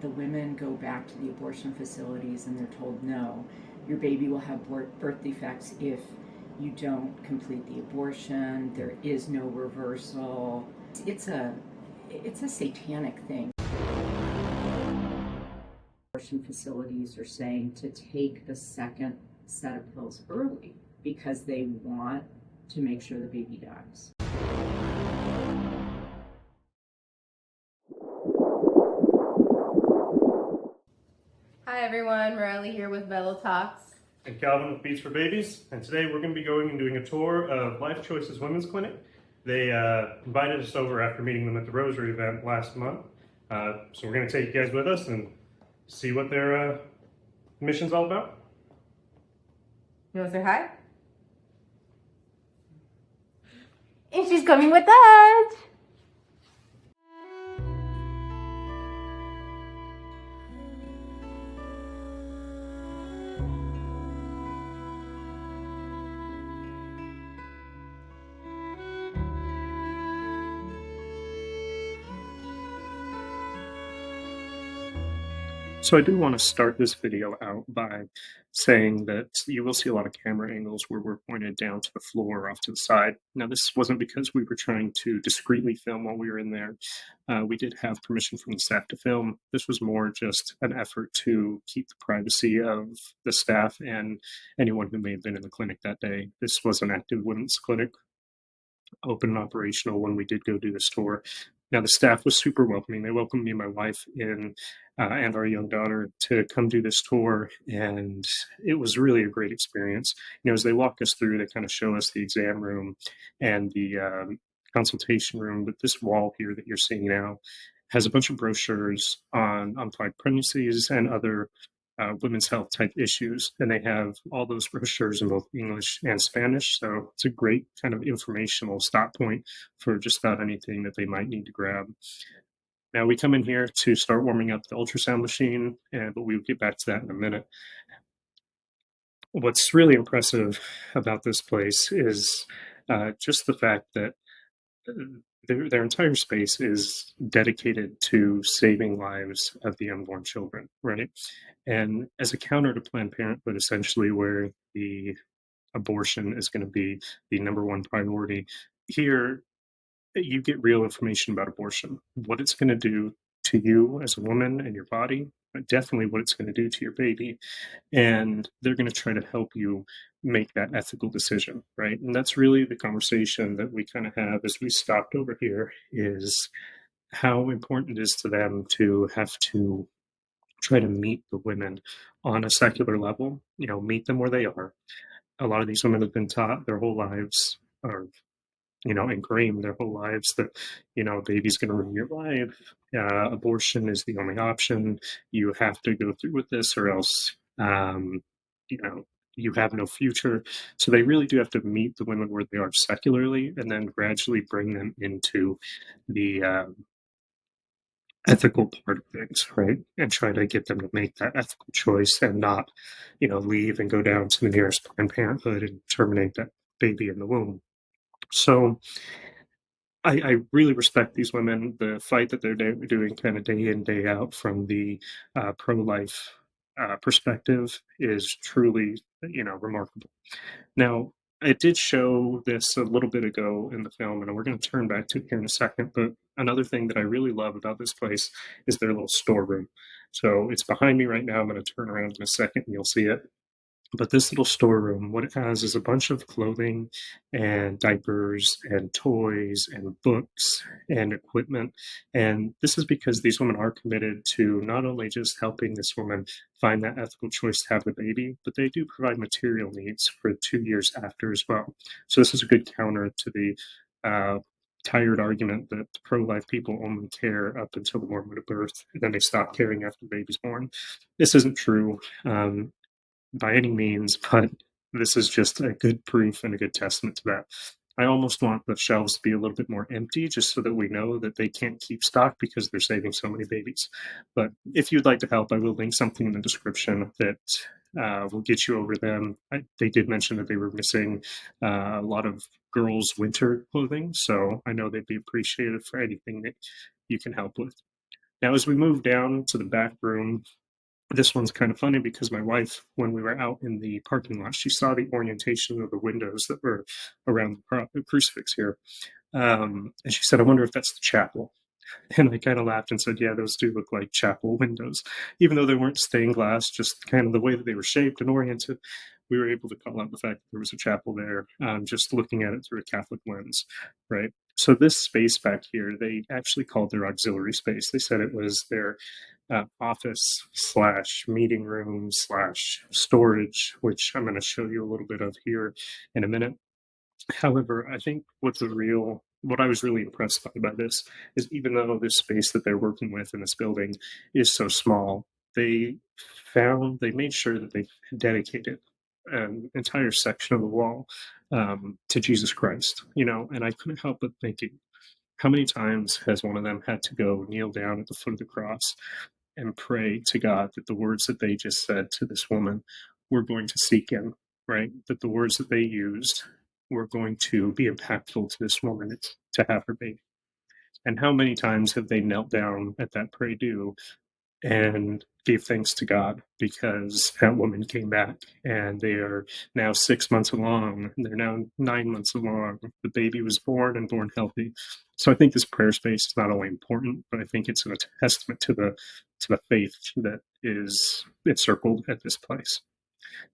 the women go back to the abortion facilities and they're told, no, your baby will have birth defects if you don't complete the abortion. There is no reversal. It's a satanic thing. Abortion facilities are saying to take the second set of pills early because they want to make sure the baby dies. Hi everyone, Morelli here with Bello Talks. And Calvin with Beats for Babies. And today we're going to be going and doing a tour of Life Choices Women's Clinic. They invited us over after meeting them at the Rosary event last month. So we're going to take you guys with us and see what their mission's all about. You want to say hi? And she's coming with us! So I do want to start this video out by saying that you will see a lot of camera angles where we're pointed down to the floor off to the side. Now, this wasn't because we were trying to discreetly film while we were in there. We did have permission from the staff to film. This was more just an effort to keep the privacy of the staff and anyone who may have been in the clinic that day. This was an active women's clinic, open and operational when we did go do this tour. Now, the staff was super welcoming. They welcomed me and my wife in and our young daughter to come do this tour, and it was really a great experience. You know, as they walk us through, they kind of show us the exam room and the consultation room, but this wall here that you're seeing now has a bunch of brochures on unplanned pregnancies and other women's health type issues, and they have all those brochures in both English and Spanish, so it's a great kind of informational stop point for just about anything that they might need to grab. Now we come in here to start warming up the ultrasound machine, but we'll get back to that in a minute. What's really impressive about this place is just the fact that their entire space is dedicated to saving lives of the unborn children, right? And as a counter to Planned Parenthood, essentially, where the abortion is going to be the number one priority, here you get real information about abortion, what it's going to do to you as a woman and your body, but definitely what it's going to do to your baby. And they're going to try to help you make that ethical decision, right? And that's really the conversation that we kind of have as we stopped over here, is how important it is to them to have to try to meet the women on a secular level, you know, meet them where they are. A lot of these women have been taught their whole lives, or, you know, ingrained their whole lives that, you know, a baby's going to ruin your life. Abortion is the only option. You have to go through with this or else, you know, you have no future. So they really do have to meet the women where they are secularly and then gradually bring them into the ethical part of things, right? And try to get them to make that ethical choice and not, you know, leave and go down to the nearest Planned Parenthood and terminate that baby in the womb. So I really respect these women, the fight that they're doing kind of day in, day out from the pro-life perspective is truly, you know, remarkable. Now, it did show this a little bit ago in the film, and we're going to turn back to it here in a second, but another thing that I really love about this place is their little storeroom. So it's behind me right now. I'm going to turn around in a second and you'll see it. But this little storeroom, what it has is a bunch of clothing and diapers and toys and books and equipment. And this is because these women are committed to not only just helping this woman find that ethical choice to have the baby, but they do provide material needs for 2 years after as well. So this is a good counter to the tired argument that pro-life people only care up until the moment of birth, and then they stop caring after the baby's born. This isn't true. By any means, but this is just a good proof and a good testament to that. I almost want the shelves to be a little bit more empty just so that we know that they can't keep stock because they're saving so many babies. But if you'd like to help, I will link something in the description that will get you over them. They did mention that they were missing a lot of girls' winter clothing, so I know they'd be appreciative for anything that you can help with. Now, as we move down to the back room, this one's kind of funny because my wife, when we were out in the parking lot, she saw the orientation of the windows that were around the crucifix here. And she said, I wonder if that's the chapel. And I kind of laughed and said, yeah, those do look like chapel windows. Even though they weren't stained glass, just kind of the way that they were shaped and oriented, we were able to call out the fact that there was a chapel there, just looking at it through a Catholic lens, right? So this space back here, they actually called their auxiliary space. They said it was their office slash meeting room slash storage, which I'm going to show you a little bit of here in a minute. However, I think what I was really impressed by this is even though this space that they're working with in this building is so small, they they made sure that they dedicated an entire section of the wall to Jesus Christ, and I couldn't help but thinking, how many times has one of them had to go kneel down at the foot of the cross and pray to God that the words that they just said to this woman were going to seek Him, right? That the words that they used were going to be impactful to this woman to have her baby. And how many times have they knelt down at that pray do and gave thanks to God because that woman came back and they are now 6 months along. They're now 9 months along. The baby was born and born healthy. So I think this prayer space is not only important, but I think it's a testament to the faith that is encircled at this place.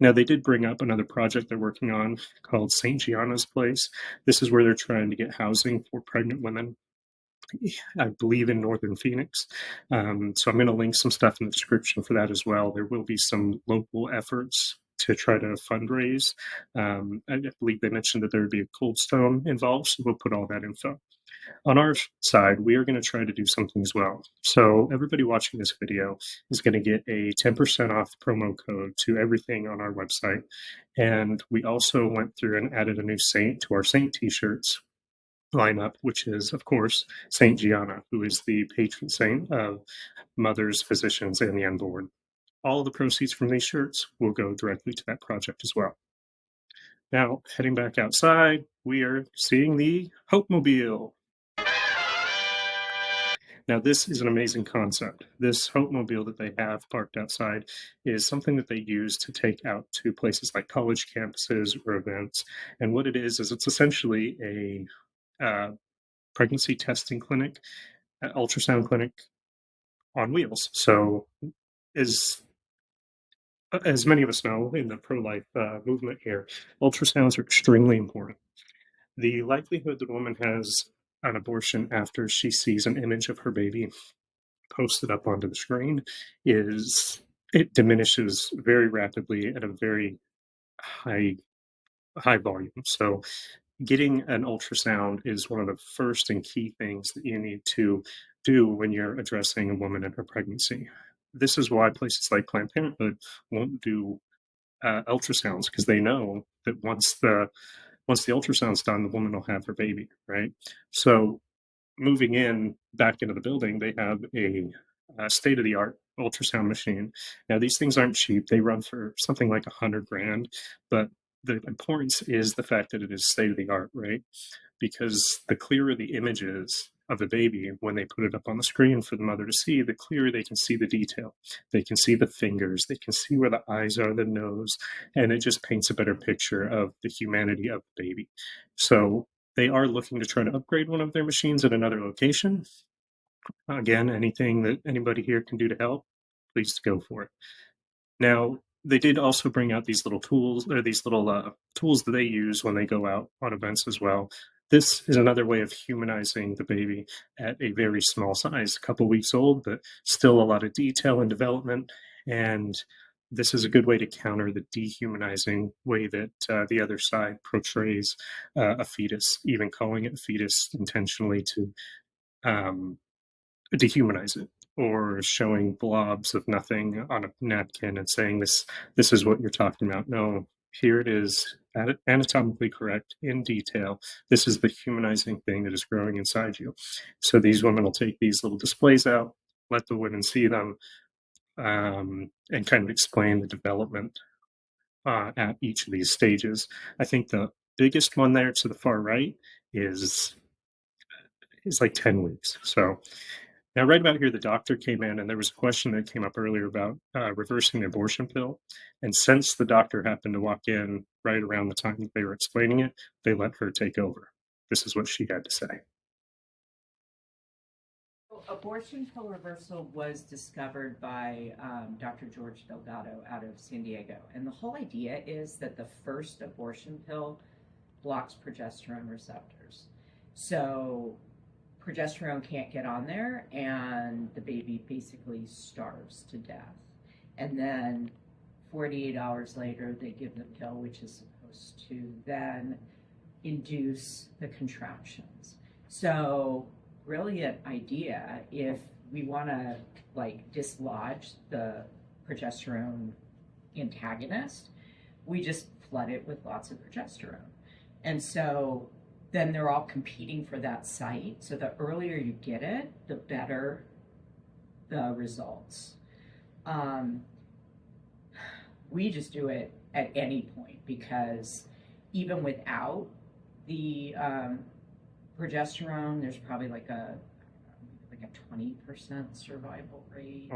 Now, they did bring up another project they're working on called St. Gianna's Place. This is where they're trying to get housing for pregnant women, I believe, in northern Phoenix. So I'm going to link some stuff in the description for that as well. There will be some local efforts to try to fundraise. I believe they mentioned that there would be a cold stone involved, so we'll put all that info. On our side, we are going to try to do something as well. So everybody watching this video is going to get a 10% off promo code to everything on our website. And we also went through and added a new saint to our saint t-shirts lineup, which is, of course, Saint Gianna, who is the patron saint of mothers, physicians, and the unborn. All the proceeds from these shirts will go directly to that project as well. Now, heading back outside, we are seeing the Hope Mobile. Now, this is an amazing concept. This Hope Mobile that they have parked outside is something that they use to take out to places like college campuses or events. And what it is it's essentially a pregnancy testing clinic, an ultrasound clinic on wheels. So, as many of us know in the pro-life movement here, ultrasounds are extremely important. The likelihood that a woman has an abortion after she sees an image of her baby posted up onto the screen it diminishes very rapidly at a very high volume. So getting an ultrasound is one of the first and key things that you need to do when you're addressing a woman in her pregnancy. This is why places like Planned Parenthood won't do ultrasounds, because they know that once the ultrasound's done, the woman will have her baby, right? So moving in back into the building, they have a state of the art ultrasound machine. Now, these things aren't cheap. They run for something like $100,000, but the importance is the fact that it is state of the art, right? Because the clearer the images of the baby when they put it up on the screen for the mother to see, the clearer they can see the detail. They can see the fingers, they can see where the eyes are, the nose, and it just paints a better picture of the humanity of the baby. So they are looking to try to upgrade one of their machines at another location. Again, anything that anybody here can do to help, please go for it. Now, they did also bring out these little tools, or these little tools that they use when they go out on events as well. This is another way of humanizing the baby at a very small size, a couple weeks old, but still a lot of detail and development. And this is a good way to counter the dehumanizing way that the other side portrays a fetus, even calling it a fetus intentionally to dehumanize it, or showing blobs of nothing on a napkin and saying this is what you're talking about. No, here it is, anatomically correct in detail. This is the humanizing thing that is growing inside you. So these women will take these little displays out, let the women see them, and kind of explain the development at each of these stages. I think the biggest one there to the far right is like 10 weeks. So Now, right about here, the doctor came in, and there was a question that came up earlier about reversing the abortion pill. And since the doctor happened to walk in right around the time that they were explaining it, they let her take over. This is what she had to say. Abortion pill reversal was discovered by Dr. George Delgado out of San Diego. And the whole idea is that the first abortion pill blocks progesterone receptors. So progesterone can't get on there, and the baby basically starves to death. And then 48 hours later, they give the pill, which is supposed to then induce the contractions. So brilliant idea if we want to dislodge the progesterone antagonist. We just flood it with lots of progesterone, and so then they're all competing for that site. So the earlier you get it, the better the results. We just do it at any point, because even without the progesterone, there's probably like a 20% survival rate.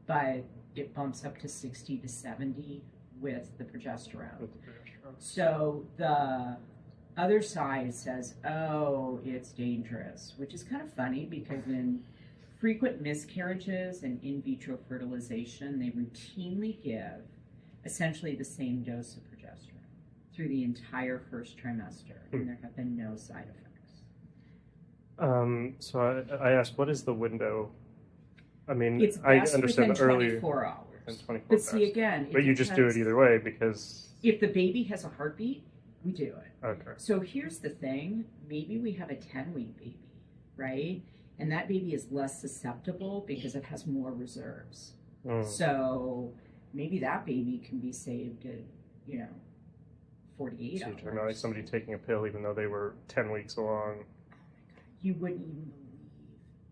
But it bumps up to 60 to 70 with the progesterone. So the other side says, oh, it's dangerous, which is kind of funny, because in frequent miscarriages and in vitro fertilization, they routinely give essentially the same dose of progesterone through the entire first trimester, and there have been no side effects. So I asked, what is the window? I mean, It's I best understand within the early 24 hours. within 24 But hours. see, again, But you just do it either way, because if the baby has a heartbeat, we do it. okay. So here's the thing, maybe we have a 10-week baby, right? And that baby is less susceptible because it has more reserves. So maybe that baby can be saved at, 48 So hours. you're talking about like somebody taking a pill even though they were 10 weeks along. You wouldn't even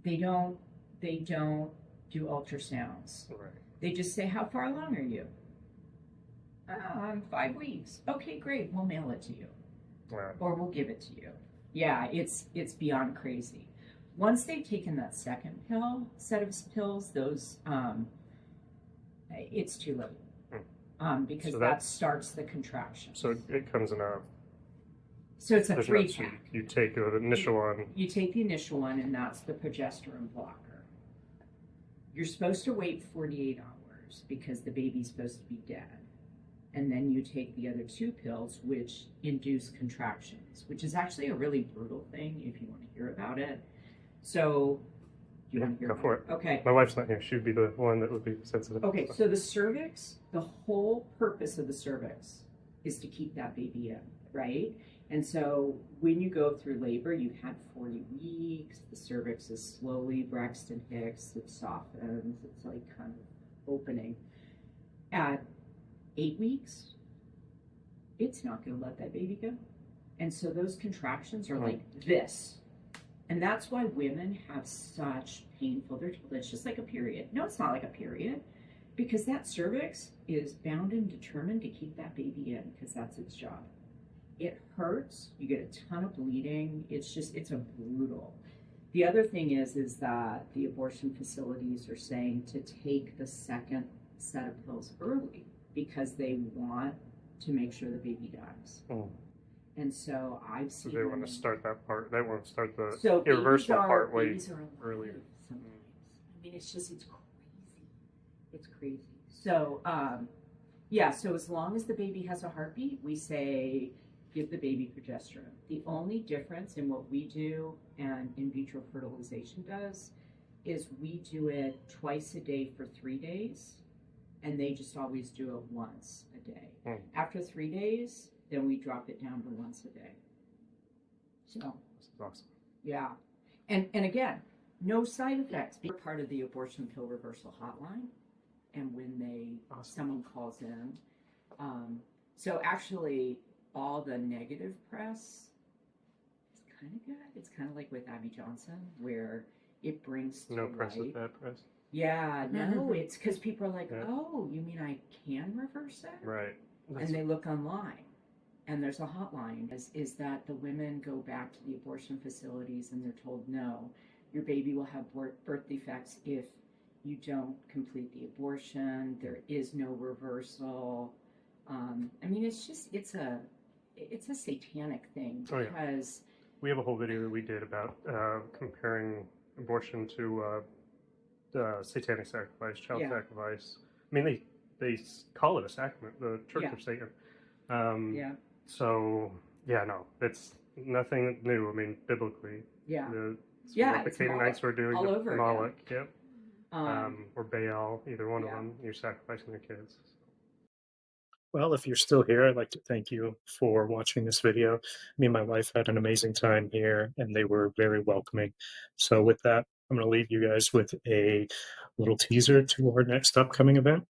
believe. They don't do ultrasounds. Right. They just say, how far along are you? I'm 5 weeks. Okay, great. We'll mail it to you. Right. Or we'll give it to you. Yeah, it's beyond crazy. Once they've taken that second set of pills, those, it's too late. Because So that starts the contraction. So it comes in a. So it's a there's 3-pack. You take the initial one. You take the initial one, and that's the progesterone blocker. You're supposed to wait 48 hours because the baby's supposed to be dead. And then you take the other 2 pills, which induce contractions, which is actually a really brutal thing if you want to hear about it. So, do you want to hear Go for about it? Okay. My wife's not here. She would be the one that would be sensitive. Okay, so the cervix, the whole purpose of the cervix is to keep that baby in, right? And so when you go through labor, you've had 40 weeks, the cervix is slowly, Braxton Hicks, it softens, it's like kind of opening. At 8 weeks, it's not going to let that baby go. And so those contractions are like this. And that's why women have such painful, they're told it's just like a period. No, it's not like a period, because that cervix is bound and determined to keep that baby in, because that's its job. It hurts, you get a ton of bleeding, it's a brutal. The other thing is that the abortion facilities are saying to take the second set of pills early, because they want to make sure the baby dies. And so I've seen. So they want to start that part. They want to start the So irreversible part way babies are earlier. Sometimes. I mean, it's crazy. It's crazy. So, yeah. So as long as the baby has a heartbeat, we say give the baby progesterone. The only difference in what we do and in vitro fertilization does is we do it twice a day for 3 days, and they just always do it once a day. After 3 days, then we drop it down to once a day. So This is awesome. yeah, and again, no side effects. We're part of the abortion pill reversal hotline, and when someone calls in, so actually all the negative press is kind of good. It's kind of like with Abby Johnson, where it brings to No press is light. bad press. Yeah, no, it's because people are like, oh, you mean I can reverse it? Right. And they look online, and there's a hotline. Is that the women go back to the abortion facilities and they're told no, your baby will have birth defects if you don't complete the abortion. There is no reversal. I mean, it's a satanic thing Oh, yeah. because We have a whole video that we did about comparing abortion to satanic sacrifice, child Yeah. sacrifice. I mean, they call it a sacrament, the Church Yeah. of Satan. Yeah. So, yeah, no, it's nothing new. I mean, biblically. Yeah. It's Yeah, what the it's Canaanites were doing all to over again. Moloch, yep. Um, Or Baal, either one of yeah. them. You're sacrificing their kids. Well, if you're still here, I'd like to thank you for watching this video. Me and my wife had an amazing time here, and they were very welcoming. So with that, I'm going to leave you guys with a little teaser to our next upcoming event.